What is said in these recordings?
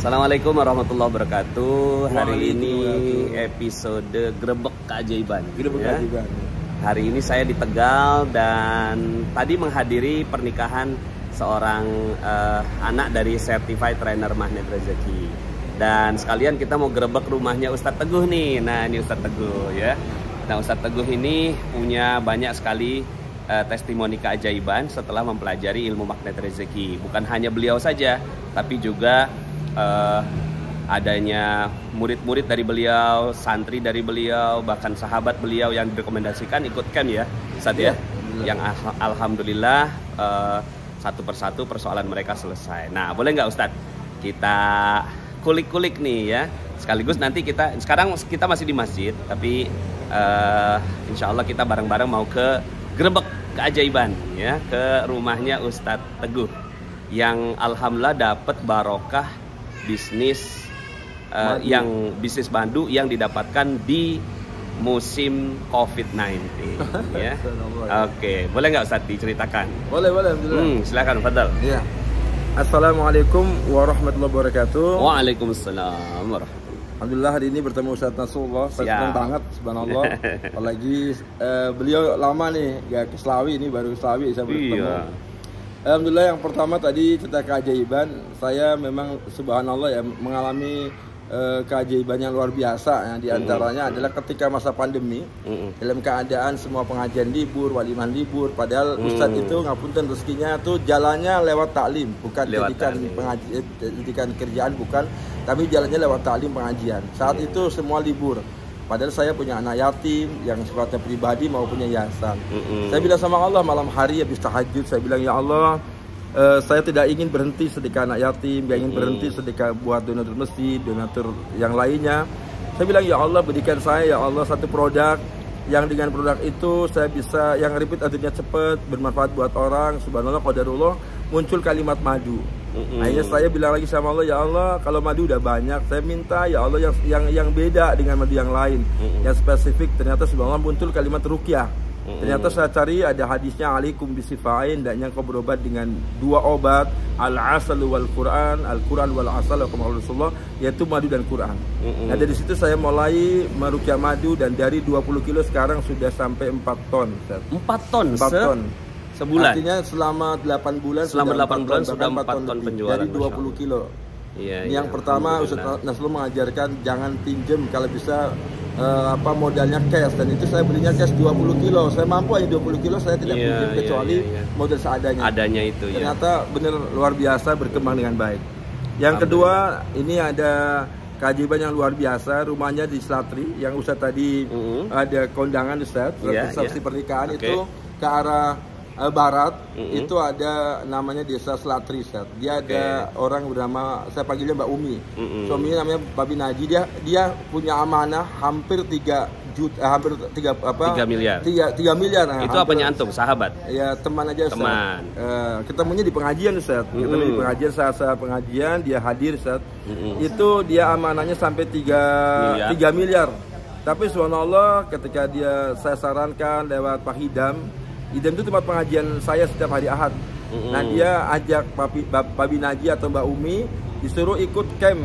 Assalamualaikum warahmatullahi wabarakatuh. Hari ini episode Grebek Keajaiban. Ya. Hari ini saya di Tegal dan tadi menghadiri pernikahan seorang anak dari Certified Trainer Magnet Rezeki. Dan sekalian kita mau grebek rumahnya Ustadz Teguh nih. Nah, ini Ustadz Teguh ya. Nah, Ustadz Teguh ini punya banyak sekali testimoni keajaiban setelah mempelajari ilmu magnet rezeki. Bukan hanya beliau saja, tapi juga adanya murid-murid dari beliau, santri dari beliau, bahkan sahabat beliau yang direkomendasikan ikut camp ya, Ustadz ya. Yang alhamdulillah satu persatu persoalan mereka selesai. Nah, boleh nggak Ustadz kita kulik-kulik nih ya. Sekaligus nanti sekarang kita masih di masjid, tapi insya Allah kita bareng-bareng mau ke Grebek Keajaiban ya, ke rumahnya Ustadz Teguh yang alhamdulillah dapat barokah bisnis yang bisnis madu yang didapatkan di musim COVID-19 ya. Oke, boleh nggak Ustadz diceritakan? Boleh, alhamdulillah. Silakan, fadal. Iya. Assalamualaikum warahmatullahi wabarakatuh. Waalaikumsalam warahmatullahi. Alhamdulillah hari ini bertemu Ustadz Nasrullah. Saya senang banget, subhanallah. Apalagi beliau lama nih, ya ke Selawi, ini baru Selawi saya bertemu. Iya. Alhamdulillah, yang pertama tadi cerita keajaiban. Saya memang subhanallah ya mengalami keajaiban yang luar biasa. Yang diantaranya adalah ketika masa pandemi, dalam keadaan semua pengajian libur, waliman libur. Padahal Ustadz itu ngapunten rezekinya tuh jalannya lewat taklim, bukan pendidikan kerjaan, bukan, tapi jalannya lewat taklim pengajian. Saat itu semua libur. Padahal saya punya anak yatim yang sifatnya pribadi maupun yayasan. Saya bilang sama Allah malam hari habis tahajud, saya bilang ya Allah, saya tidak ingin berhenti sedekah anak yatim, tidak ingin berhenti sedekah buat donatur masjid, donatur yang lainnya. Saya bilang ya Allah, berikan saya ya Allah satu produk yang dengan produk itu saya bisa yang repeat adanya cepat, bermanfaat buat orang. Subhanallah, qadarullah, muncul kalimat madu. Akhirnya saya bilang lagi sama Allah, ya Allah, kalau madu udah banyak, saya minta ya Allah yang beda dengan madu yang lain, yang spesifik. Ternyata subhanallah muncul kalimat ruqyah. Ternyata saya cari ada hadisnya, alaikum bisifain, dan yang kau berobat dengan dua obat, al-asal wal Quran, al-Quran wal asal, Rasulullah, yaitu madu dan Quran. Nah, dari situ saya mulai meruqyah madu, dan dari 20 kilo sekarang sudah sampai 4 ton. 4 ton? 4 ton. Sebulan? Artinya selama 8 bulan selama 8 bulan sudah 4 ton penjualan dari 20 kilo. Iya, yang pertama Ustadz Nasrullah mengajarkan jangan pinjem, kalau bisa modalnya cash, dan itu saya belinya cash 20 kilo. Saya mampu hanya 20 kilo, saya tidak pinjem kecuali modal seadanya. Adanya itu. Ternyata benar luar biasa, berkembang dengan baik. Yang kedua, ini ada keajaiban yang luar biasa, rumahnya di Slatri yang Ustadz tadi ada kondangan Ustadz, resepsi pernikahan itu ke arah barat, itu ada namanya desa Slatri. Dia ada orang bernama, saya panggilnya Mbak Umi. Suaminya namanya Babi Naji. Dia punya amanah hampir 3 miliar. 3 miliar. Nah, itu apanya antum, sahabat? Ya, teman aja Ustaz. Teman. Ketemunya di pengajian Ustaz. Ketemu di pengajian, saat pengajian dia hadir Ustaz. Itu dia amanahnya sampai 3 miliar. Tapi subhanallah, ketika saya sarankan lewat Pak Hidam itu tempat pengajian saya setiap hari Ahad. Nah, dia ajak Babi Naji atau Mbak Umi disuruh ikut camp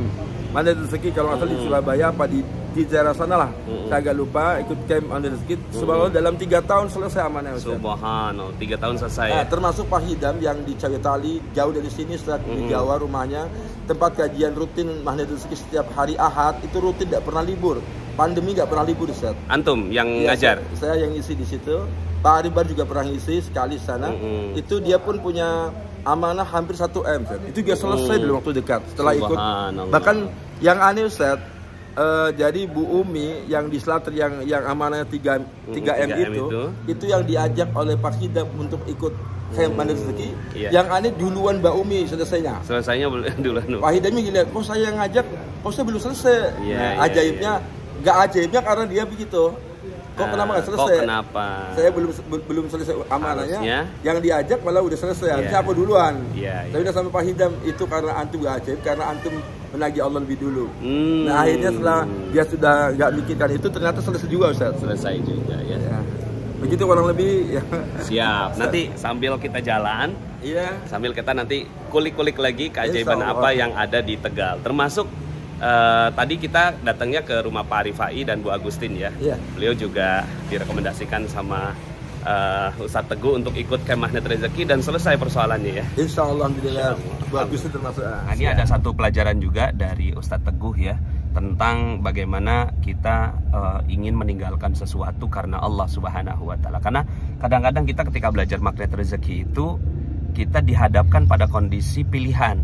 Magnet Rezeki, kalau nggak salah di Surabaya apa di daerah sana lah. Saya agak lupa, ikut camp Magnet Rezeki. Subhanallah, dalam 3 tahun selesai amanah Ustaz. Subhanallah, 3 tahun selesai. Nah, termasuk Pak Hidam yang di Cawetali, jauh dari sini Ustaz, di Jawa rumahnya. Tempat kajian rutin Magnet Rezeki setiap hari Ahad, itu rutin, tidak pernah libur. Pandemi nggak pernah libur Ustaz. Antum yang ngajar? Saya yang isi di situ. Pak Aribar juga pernah ngisi sekali sana. Itu dia pun punya amanah hampir 1 M. Itu dia selesai dalam waktu dekat setelah ikut. Bahkan yang aneh Ustaz, jadi Bu Umi yang di Slatri yang amanahnya 3 M itu yang diajak oleh Pak Hidam untuk ikut camp Magnet Rezeki. Yang aneh duluan Mbak Umi selesainya. Selesainya duluan. Pak Hidamnya gila, kok saya yang ngajak, kok saya belum selesai. Ajaibnya, nggak ajaibnya karena dia begitu. Kok kenapa nggak selesai? Kok kenapa? Saya belum selesai amanahnya. Yang diajak malah udah selesai. Harusnya aku duluan. Tapi udah sampai Pak Hidam, itu karena antum gak ajaib, karena antum menagih Allah lebih dulu. Nah, akhirnya setelah dia sudah nggak mikirkan itu, ternyata selesai juga Ustaz. Selesai juga ya. Begitu kurang lebih ya. Siap. Nanti sambil kita jalan, Iya. Sambil kita nanti kulik-kulik lagi keajaiban apa yang ada di Tegal. Termasuk tadi kita datangnya ke rumah Pak Rifai dan Bu Agustin ya. Iya. Beliau juga direkomendasikan sama Ustadz Teguh untuk ikut Camp Magnet Rezeki dan selesai persoalannya ya. Insya Allah, alhamdulillah. Bu Agustin termasuk. Nah, ini ada satu pelajaran juga dari Ustadz Teguh ya, tentang bagaimana kita ingin meninggalkan sesuatu karena Allah Subhanahu wa Ta'ala. Karena kadang-kadang kita ketika belajar magnet rezeki itu kita dihadapkan pada kondisi pilihan.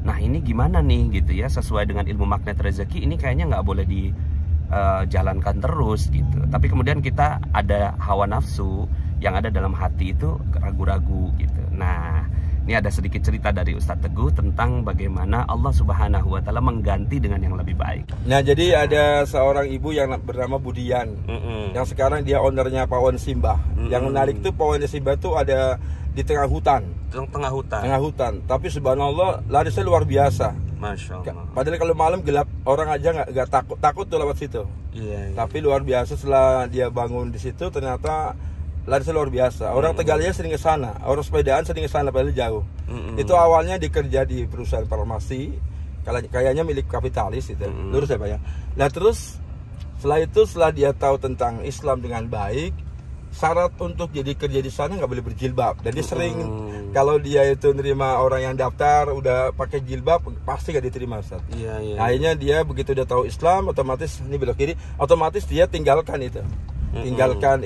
Nah, ini gimana nih gitu ya, sesuai dengan ilmu magnet rezeki ini kayaknya nggak boleh dijalankan terus gitu. Tapi kemudian kita ada hawa nafsu yang ada dalam hati itu ragu-ragu gitu. Nah, ini ada sedikit cerita dari Ustadz Teguh tentang bagaimana Allah Subhanahu wa Ta'ala mengganti dengan yang lebih baik. Nah, jadi ada seorang ibu yang bernama Budian, yang sekarang dia ownernya Pawon Simbah. Yang menarik tuh Pawon Simbah tuh ada di tengah hutan. Tengah hutan. Tapi subhanallah larisnya luar biasa. Masya Allah. Padahal kalau malam gelap orang aja nggak takut tuh lewat situ. Iya. Tapi luar biasa setelah dia bangun di situ ternyata larisnya luar biasa. Orang Tegalnya sering ke sana, orang sepedaan sering ke sana padahal jauh. Itu awalnya dikerja di perusahaan farmasi, kayaknya milik kapitalis itu. Lurus ya Pak ya. Nah terus setelah dia tahu tentang Islam dengan baik, syarat untuk jadi kerja di sana nggak boleh berjilbab. Dan dia sering kalau dia itu nerima orang yang daftar udah pakai jilbab pasti nggak diterima Ustaz. Iya. Akhirnya dia begitu dia tahu Islam otomatis ini belok kiri, otomatis dia tinggalkan itu.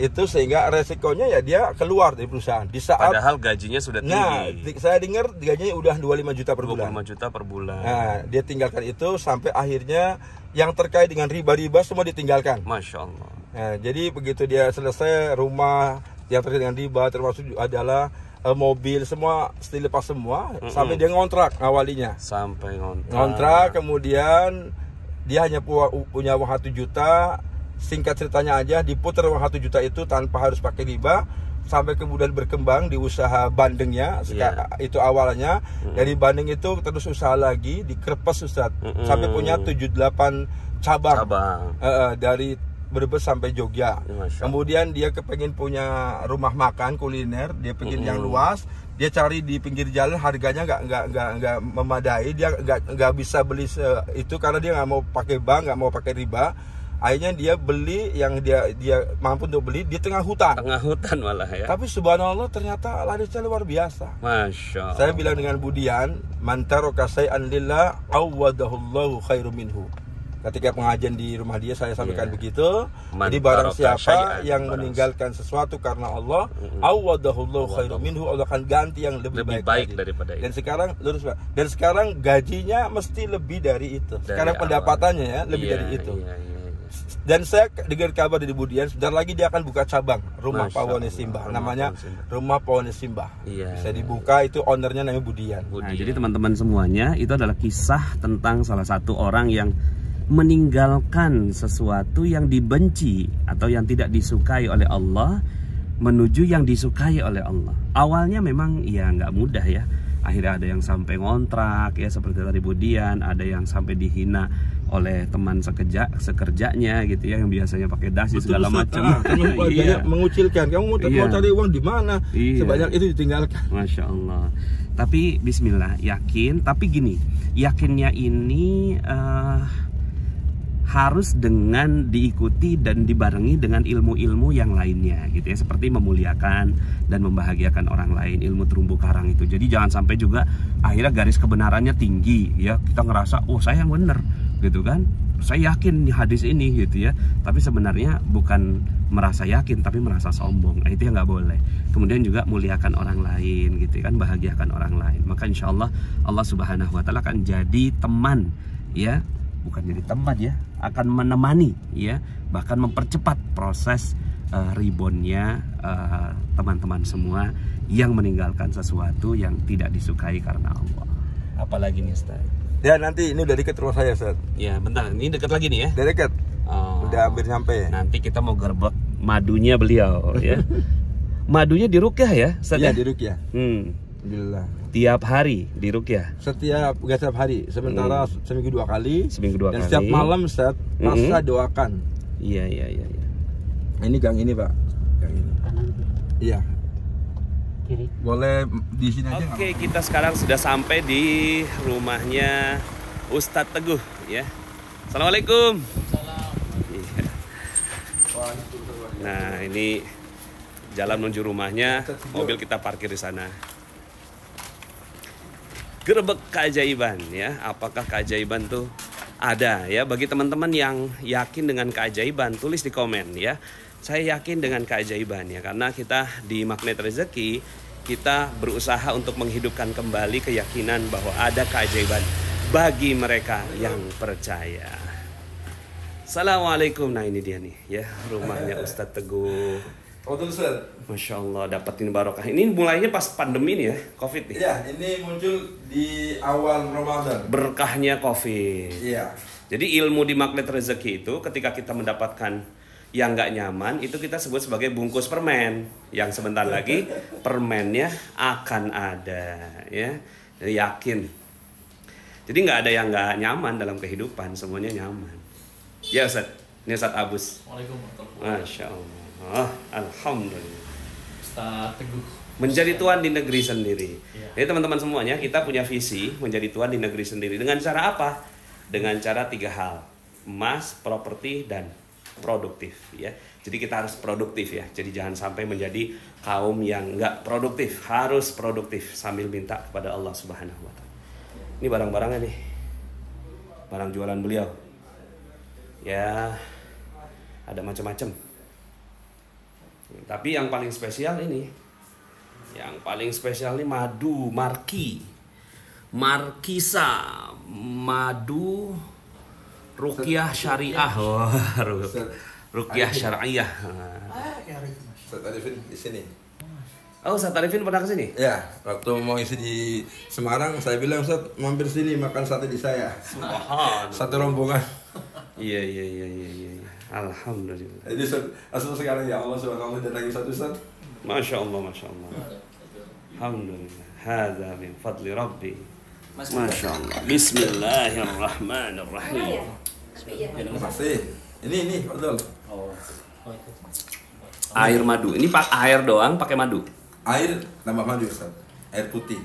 Itu sehingga resikonya ya dia keluar dari perusahaan di saat padahal gajinya sudah tinggi. Nah, saya dengar gajinya udah 25 juta per bulan. 25 juta per bulan. Nah, dia tinggalkan itu sampai akhirnya yang terkait dengan riba-riba semua ditinggalkan. Masya Allah. Nah, jadi begitu dia selesai rumah yang terkait dengan riba termasuk adalah mobil semua dilepas semua sampai dia ngontrak awalinya. Sampai ngontrak kemudian dia hanya punya uang 1 juta. Singkat ceritanya aja diputar uang 1 juta itu tanpa harus pakai riba sampai kemudian berkembang di usaha bandengnya. Itu awalnya dari bandeng itu terus usaha lagi di Krepes Ustaz sampai punya 7-8 cabang. Dari Brebes sampai Jogja. Kemudian dia kepengen punya rumah makan kuliner, dia pengen yang luas, dia cari di pinggir jalan harganya nggak memadai, dia nggak bisa beli itu karena dia nggak mau pakai bank, nggak mau pakai riba. Akhirnya dia beli yang dia mampu untuk beli di tengah hutan. Tengah hutan malah ya. Tapi subhanallah ternyata larisnya luar biasa. Masya Allah. Saya bilang dengan Budian, man taraka shay'an lillah awwadahullahu khairum minhu. Ketika pengajian di rumah dia saya sampaikan begitu. Jadi barang siapa yang meninggalkan sesuatu karena Allah, awwadahullahu khairum minhu, Allah akan ganti yang lebih baik daripada itu. Dan sekarang lurus Pak. Dan sekarang gajinya mesti lebih dari itu. Sekarang pendapatannya ya lebih dari itu. Dan saya dengar kabar dari Budian, sebentar lagi dia akan buka cabang rumah Pawon Simbah, namanya rumah Pawon Simbah. Bisa dibuka, itu ownernya namanya Budian. Nah, jadi teman-teman semuanya itu adalah kisah tentang salah satu orang yang meninggalkan sesuatu yang dibenci atau yang tidak disukai oleh Allah menuju yang disukai oleh Allah. Awalnya memang ya nggak mudah ya. Akhirnya ada yang sampai ngontrak ya seperti tadi Budian, ada yang sampai dihina oleh teman sekerjanya gitu ya, yang biasanya pakai dasi segala macam. Mengucilkan, kamu mau cari uang di mana? Sebanyak itu ditinggalkan. Masya Allah. Tapi Bismillah, yakin. Tapi gini, yakinnya ini harus dengan diikuti dan dibarengi dengan ilmu-ilmu yang lainnya gitu ya, seperti memuliakan dan membahagiakan orang lain, ilmu terumbu karang itu. Jadi jangan sampai juga akhirnya garis kebenarannya tinggi ya, kita ngerasa oh saya yang benar gitu kan, saya yakin di hadis ini gitu ya, tapi sebenarnya bukan merasa yakin tapi merasa sombong. Nah, itu yang nggak boleh. Kemudian juga muliakan orang lain gitu kan, bahagiakan orang lain, maka insya Allah Allah Subhanahu wa Ta'ala akan jadi teman ya, bukan jadi teman ya, akan menemani ya, bahkan mempercepat proses reboundnya teman-teman semua yang meninggalkan sesuatu yang tidak disukai karena Allah. Apalagi nih Ustaz? Ya nanti ini udah dekat rumah saya Ustaz. Ya bentar, ini dekat lagi nih ya? Udah dekat. Udah hampir nyampe. Nanti kita mau gerbek madunya beliau ya. Madunya diruqyah ya Ustaz? Iya diruqyah. Alhamdulillah. Tiap hari diruqyah? Gak setiap hari, sementara seminggu 2 kali. Seminggu 2 kali. Dan setiap malam Ustaz, masa doakan. Iya. Ini gang ini Pak, gang ini. Iya. Kiri. Boleh di sini aja. Oke, kita sekarang sudah sampai di rumahnya Ustadz Teguh ya. Assalamualaikum. Iya. Nah, ini jalan menuju rumahnya, mobil kita parkir di sana. Gerbek keajaiban ya. Apakah keajaiban tuh ada ya? Bagi teman-teman yang yakin dengan keajaiban, tulis di komen ya. Saya yakin dengan keajaiban ya, karena kita di Magnet Rezeki kita berusaha untuk menghidupkan kembali keyakinan bahwa ada keajaiban bagi mereka yang percaya. Assalamualaikum. Nah ini dia nih ya, rumahnya Ustadz Teguh. Masya Allah, dapetin barokah. Ini mulainya pas pandemi nih ya, Covid nih. Iya, ini muncul di awal Ramadan. Berkahnya Covid. Iya. Jadi ilmu di Magnet Rezeki itu ketika kita mendapatkan yang nggak nyaman, itu kita sebut sebagai bungkus permen. Yang sebentar lagi permennya akan ada ya. Jadi yakin. Jadi nggak ada yang nggak nyaman dalam kehidupan, semuanya nyaman. Ya Ustaz, ini Ustaz Abus. Waalaikumsalam. Masya Allah. Alhamdulillah. Ustadz Teguh. Menjadi tuan di negeri sendiri. Ya. Jadi teman-teman semuanya, kita punya visi menjadi tuan di negeri sendiri. Dengan cara apa? Dengan cara 3 hal. Emas, properti, dan produktif ya. Jadi kita harus produktif ya. Jadi jangan sampai menjadi kaum yang nggak produktif. Harus produktif sambil minta kepada Allah Subhanahu wa Ta'ala. Ini barang-barangnya nih. Barang jualan beliau. Ya, ada macam-macam. Tapi yang paling spesial ini. Yang paling spesial ini madu marki. Markisa madu Ruqyah Syariah. Wah, Ruqyah Syariah. Ustaz Arifin di sini. Oh, Ustaz Arifin pernah ke sini? Ya, waktu mau isi di Semarang, saya bilang Ustaz mampir sini makan sate di saya. Subhanallah. Satu rombongan. Iya. Alhamdulillah. Jadi asal sekarang ya Allah subhanahu wa ta'ala datangi satu Ustaz. Masya Allah. Alhamdulillah. Hadza min fadli Rabbi. Masya Allah. Bismillahirrahmanirrahim. Terima kasih. Ini betul. Air madu. Ini pak air doang pakai madu. Air tambah madu Ustaz. Air putih.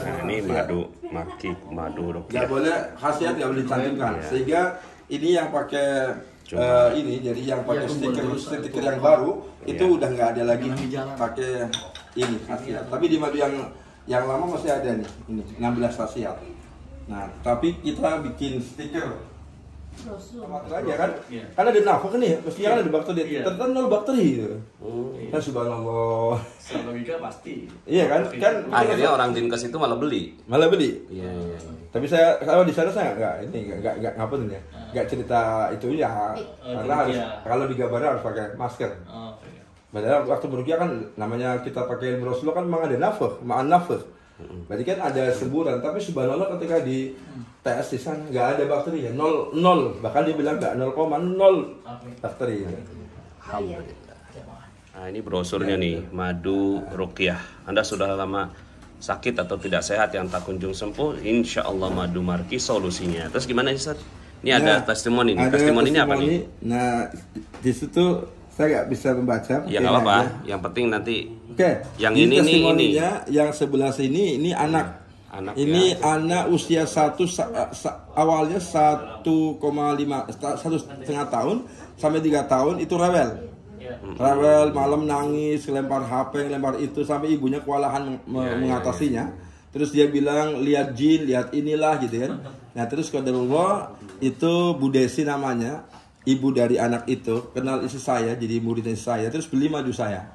Nah, ini madu maki, madu Nggak Ruqyah. boleh khasiat, nggak boleh dicantumkan. Iya. Sehingga ini yang pakai ini, jadi yang pakai stiker yang baru itu udah nggak ada lagi pakai ini khasiat. Tapi di madu yang lama masih ada nih, ini 16 khasiat. Nah, tapi kita bikin stiker mati aja kan? Karena ada nafas nih, mestinya kan ada bakteri. Ternyata 0 bakteri gitu. Nah, subhanallah. Logika pasti. Iya kan? Akhirnya orang Dinkes itu malah beli. Iya. Tapi kalau di sana saya nggak ngapain ya, nggak cerita itu ya, karena harus kalau digambarnya harus pakai masker. Padahal waktu berukia kan namanya kita pakai Rasulullah kan memang ada ma'an nafas. Berarti kan ada semburan, tapi subhanallah ketika di tes di sana nggak ada bakteri ya, nol, bahkan dia bilang nggak 0,0 bakteri. Alhamdulillah. Nah ini brosurnya nih, madu Ruqyah. Anda sudah lama sakit atau tidak sehat yang tak kunjung sembuh, insya Allah madu marki solusinya. Terus gimana Ustaz? Ini ada testimoni nih. Testimoni ini apa nih? Nah di situ saya nggak bisa membaca. Ya nggak apa-apa. Yang penting nanti. Oke. Yang ini. Yang sebelah sini ini anak. Ini ya. Anak usia awalnya 1,5 1,5 tahun sampai 3 tahun itu rewel. Rewel, malam nangis, lempar HP, lempar itu sampai ibunya kewalahan mengatasinya. Terus dia bilang lihat jin, lihat inilah gitu kan. Nah terus qadarullah itu Bu Desi namanya, ibu dari anak itu kenal istri saya, jadi muridnya saya. Terus beli madu saya.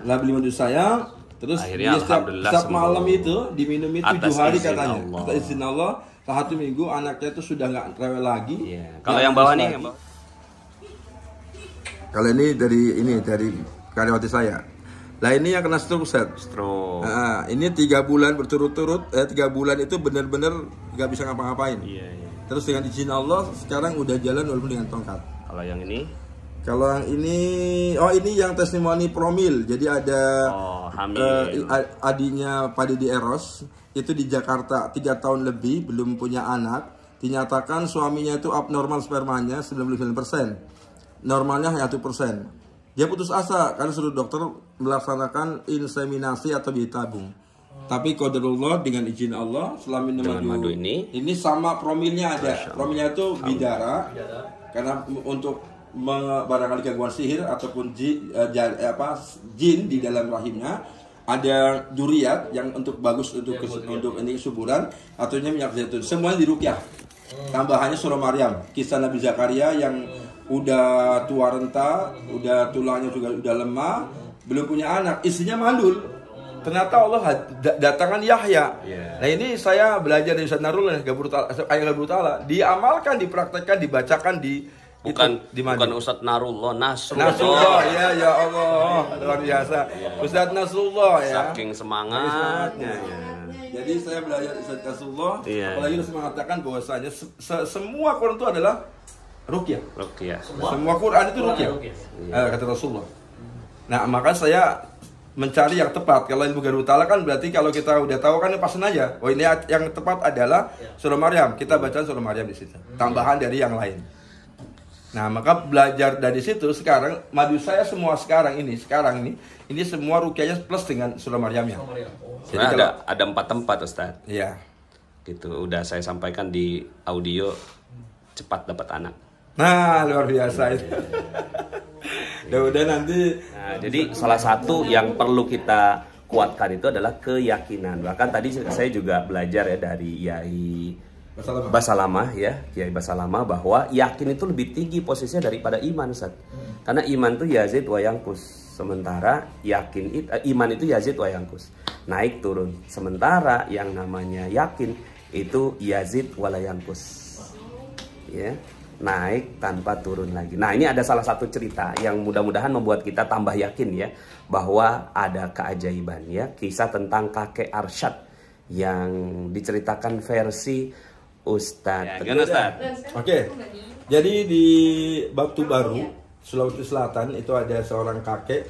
Lah beli madu saya, terus akhirnya dia setiap malam itu diminum itu 7 hari katanya. Atas izin Allah, 1 minggu anaknya itu sudah nggak rewel lagi. Kalau yang bawah nih, kalau ini dari karyawati saya. Lah ini yang kena stroke set. Stroke. Nah, ini 3 bulan berturut-turut. 3 bulan itu benar-benar nggak bisa ngapa-ngapain. Iya. Terus dengan izin Allah sekarang udah jalan walaupun dengan tongkat. Kalau yang ini? Kalau yang ini, ini yang testimoni promil. Jadi ada adiknya Pak Didi Eros itu di Jakarta 3 tahun lebih belum punya anak. dinyatakan suaminya itu abnormal spermanya 99%. Normalnya hanya 1%. Dia putus asa karena seluruh dokter melaksanakan inseminasi atau bayi tabung. Tapi qadarullah dengan izin Allah setelah minum madu ini sama promilnya ada. Promilnya itu bidara. Karena untuk barangkali gangguan sihir ataupun jin di dalam rahimnya, ada duriat yang untuk bagus untuk ini kesuburan, ataunya minyak zaitun. Semuanya diruqyah. Tambahannya surah Maryam, kisah Nabi Zakaria yang udah tua renta, udah tulangnya juga udah lemah, belum punya anak, istrinya mandul. Ternyata Allah datangkan Yahya. Nah ini saya belajar dari Ustaz Narul Gabur Ta'ala, diamalkan, dipraktekkan, dibacakan bukan Ustaz Narullah, Nasrullah. Ya Allah, luar biasa. Ustaz Nasrullah ya. Saking semangatnya. Jadi saya belajar Ustaz Nasrullah, apalagi harus mengatakan bahwasanya semua Quran itu adalah ruqyah. Semua Quran itu ruqyah. Kata Rasulullah. Nah, maka saya mencari yang tepat. Kalau ilmu Gabur Ta'ala kan berarti kalau kita udah tahu kan pasen aja. Oh ini yang tepat adalah surah Maryam. Kita baca surah Maryam di situ. Tambahan dari yang lain. Nah, maka belajar dari situ sekarang madu saya semua sekarang ini semua ruqyahnya plus dengan surah Maryamnya. Jadi ada 4 tempat Ustaz. Iya. Gitu udah saya sampaikan di audio, cepat dapat anak. Nah, luar biasa itu. Udah nanti. Nah, jadi salah satu yang perlu kita kuatkan itu adalah keyakinan. Bahkan tadi saya juga belajar ya dari Yai Basalamah ya, Kiai Basalamah, bahwa yakin itu lebih tinggi posisinya daripada iman, Ustaz. Karena iman itu yazid wa yanqus, sementara iman itu yazid wa yanqus, naik turun. Sementara yang namanya yakin itu yazid wa la yanqus. Ya, naik tanpa turun lagi. Nah, ini ada salah satu cerita yang mudah-mudahan membuat kita tambah yakin ya, bahwa ada keajaiban ya, kisah tentang kakek Arsyad yang diceritakan versi Ustadz. Oke. Jadi di Batu Baru, Sulawesi Selatan itu ada seorang kakek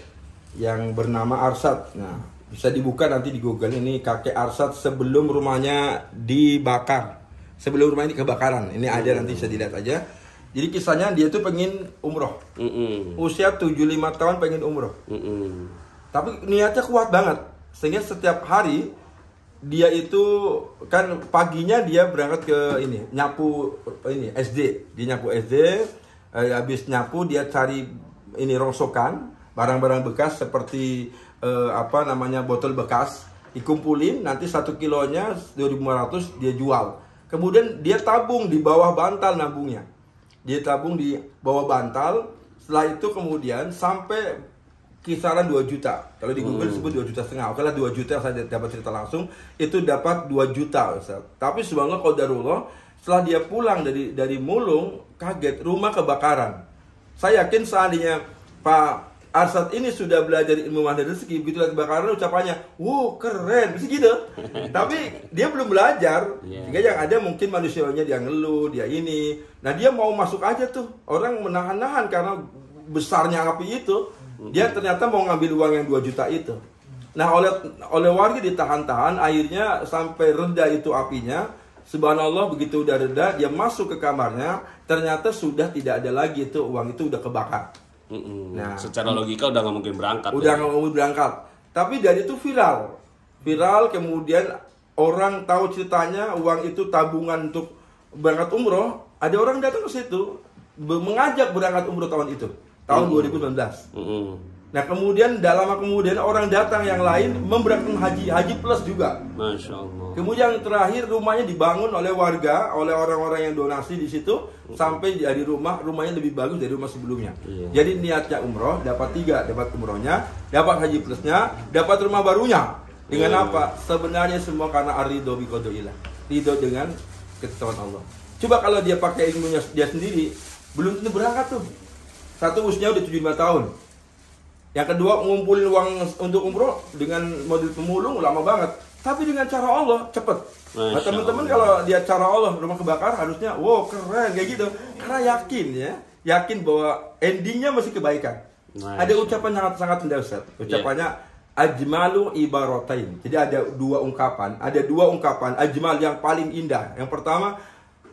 yang bernama Arsyad. Nah, bisa dibuka nanti di Google, ini kakek Arsyad sebelum rumahnya dibakar. Sebelum rumah ini kebakaran. Ini ada nanti bisa dilihat aja. Jadi kisahnya dia tuh pengen umroh. Usia 75 tahun pengen umroh. Tapi niatnya kuat banget. Sehingga setiap hari dia itu kan paginya dia berangkat ke nyapu SD. Dia nyapu SD, habis nyapu dia cari rongsokan, barang-barang bekas seperti botol bekas, dikumpulin, nanti 1 kilonya 2.500 dia jual. Kemudian dia tabung di bawah bantal nabungnya. Dia tabung di bawah bantal, setelah itu kemudian sampai kisaran 2 juta. Kalau di Google disebut 2,5 juta. Oke lah 2 juta yang saya dapat cerita langsung. Itu dapat 2 juta. Ustaz. Tapi subhanallah qadarullah, setelah dia pulang dari Mulung, kaget, rumah kebakaran. Saya yakin seandainya Pak Arsyad ini sudah belajar ilmu mahdi rezeki, begitu lihat kebakaran ucapannya, wow keren, bisa gitu. Tapi dia belum belajar. Sehingga yang ada mungkin manusianya dia ngeluh, dia ini. Nah dia mau masuk aja tuh. Orang menahan-nahan karena besarnya api itu. Dia ternyata mau ngambil uang yang 2 juta itu. Nah oleh warga ditahan-tahan, akhirnya sampai reda itu apinya. Subhanallah, begitu udah reda, dia masuk ke kamarnya, ternyata sudah tidak ada lagi itu, uang itu udah kebakar. Nah, secara logika udah nggak mungkin berangkat. Udah nggak mungkin berangkat. Tapi dari itu viral, kemudian orang tahu ceritanya, uang itu tabungan untuk berangkat umroh. Ada orang datang ke situ mengajak berangkat umroh tahun itu. Tahun 2019. Nah kemudian orang datang yang lain memberangkatkan haji plus juga. Masya Allah. Kemudian yang terakhir rumahnya dibangun oleh warga, oleh orang-orang yang donasi di situ, sampai dari rumahnya lebih bagus dari rumah sebelumnya. Jadi niatnya umroh, dapat 3, dapat umrohnya, dapat haji plusnya, dapat rumah barunya. Dengan apa? Sebenarnya semua karena ar-ridho bi qadarillah. Ridho dengan ketetapan Allah. Coba kalau dia pakai ilmunya dia sendiri, belum tentu berangkat tuh. Satu usianya udah 75 tahun. Yang kedua ngumpulin uang untuk umroh dengan model pemulung lama banget. Tapi dengan cara Allah cepet. Nah teman-teman kalau dia cara Allah rumah kebakar harusnya wow keren kayak gitu. Karena yakin bahwa endingnya masih kebaikan. Ada ucapan sangat indah Ustaz. Ucapannya ajmalu ibaratain. Jadi ada 2 ungkapan. Ada 2 ungkapan ajmal yang paling indah. Yang pertama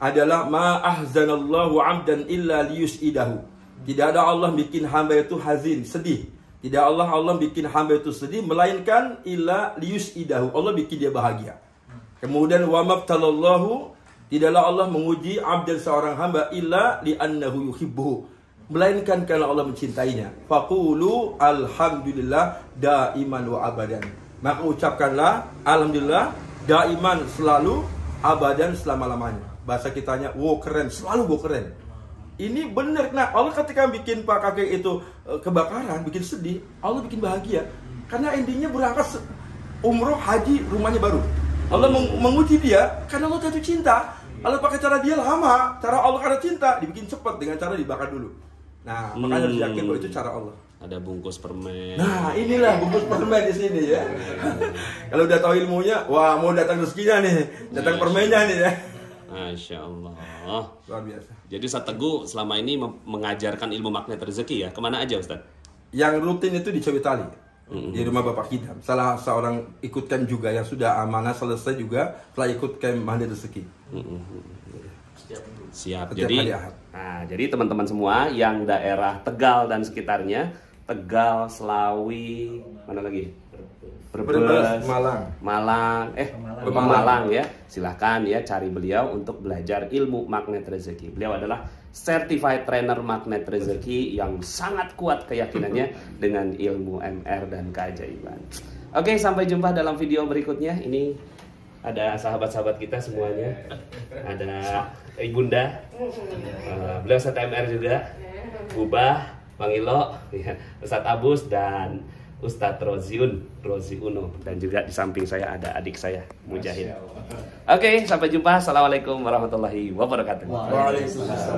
adalah ma ahzanallahu 'abdan illa liyus'idahu. Tidak ada Allah bikin hamba itu hazin, sedih. Tidak Allah bikin hamba itu sedih melainkan illa liyus'idahu. Allah bikin dia bahagia. Kemudian wa mabtalallahu, tidaklah Allah menguji abdan seorang hamba illa li'annahu yuhibbuhu, melainkan karena Allah mencintainya. Faqulu alhamdulillah daiman wa abadan. Maka ucapkanlah alhamdulillah daiman, selalu, abadan, selama-lamanya. Bahasa kitanya, wow keren, selalu wow keren. Ini benar. Nah, Allah ketika bikin Pak kakek itu kebakaran, bikin sedih, Allah bikin bahagia. Karena intinya berangkat umroh, haji, rumahnya baru. Allah menguji dia karena Allah jatuh cinta. Allah pakai cara dia lama, cara Allah karena cinta dibikin cepat dengan cara dibakar dulu. Nah, makanya harus yakin bahwa itu cara Allah. Ada bungkus permen. Nah, inilah bungkus permen di sini ya. Kalau udah tahu ilmunya, wah mau datang rezekinya nih, datang permennya nih ya. Masya Allah. Luar biasa. Jadi Ustaz Teguh selama ini mengajarkan ilmu magnet rezeki ya. Kemana aja Ustaz? Yang rutin itu di Cewitali, di rumah Bapak Kidam. Salah seorang ikut camp juga yang sudah amanah selesai juga telah ikut camp magnet rezeki. Siap. Jadi teman-teman semua yang daerah Tegal dan sekitarnya, Tegal, Selawi, mana lagi? Brebes, Malang ya. Silahkan ya cari beliau untuk belajar ilmu magnet rezeki. Beliau adalah certified trainer magnet rezeki yang sangat kuat keyakinannya dengan ilmu MR dan keajaiban. Oke, sampai jumpa dalam video berikutnya. Ini ada sahabat-sahabat kita semuanya. Ada Ibunda, beliau Ustaz MR juga, Ubah, Bang Ilo, Ustaz Abus, dan Ustadz Rozi Uno, dan juga di samping saya ada adik saya Mujahid. Oke, sampai jumpa. Assalamualaikum warahmatullahi wabarakatuh. Waalaikumsalam.